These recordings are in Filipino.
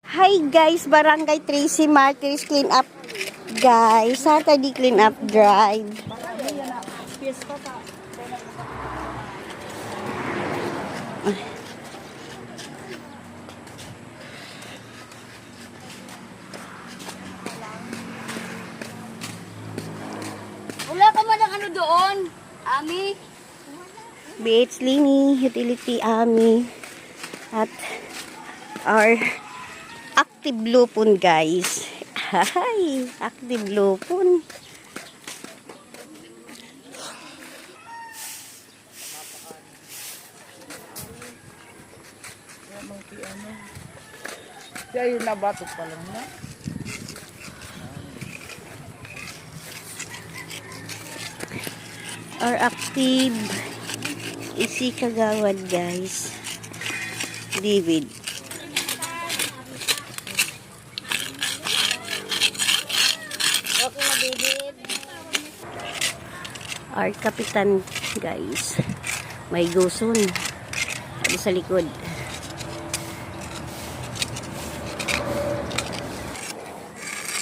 Hi guys, Barangay Tracy Martires clean up guys. Saturday clean up drive. Wala ka man ng ano doon, Ami. BH Lini, Utility Ami. At our active lupon guys. Hi, active lupon. Siya yung nabatok pa lang na. Our active isi kagawad guys. David. Okay na, David. Our kapitan guys. May guson. Ano sa likod.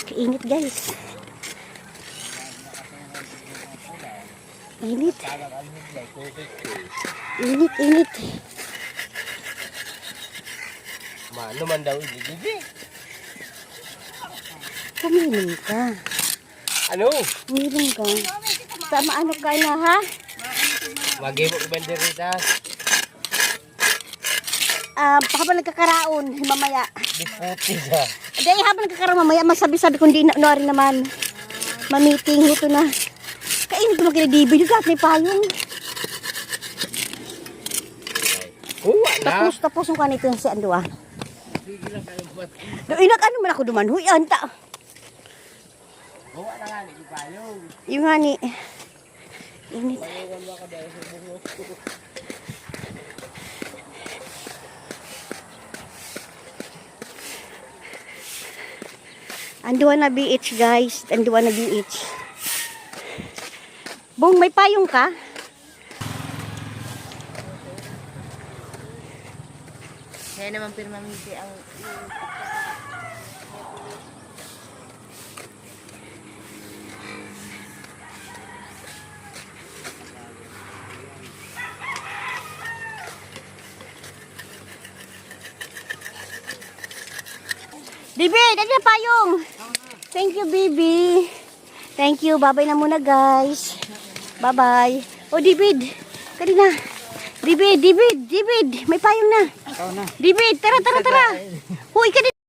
Kainit guys. Init. Init, init. Mano man daw hindi. Kuminom ka. Ano? Kuminom ka. Sama ano ka na ha? Magibok banderita. Habang nagkakaraon, mamaya. Diputi sa. Dahil habang nagkakaraon, mamaya, masabi-sabi kung di na rin naman. Mamiting, ito na. Kainit mo kina-DB, yung gat may payong. Kuha na. Tapos yung kanito yung si Andua. Sige lang kayo buat. Inak ano man ako duman, huy, anta. Kuha na nga ni payong. Yung nga ni. Init. Andua na BH guys. Andua na BH. Bong, may payong ka? Kaya naman pirmamiti ang... Bibi, dali na payong. Thank you, Bibi. Thank you. Bye-bye na muna, guys. Bye-bye. Oh, David. Kanina. David. May payong na. David, tara. Huy, kanina.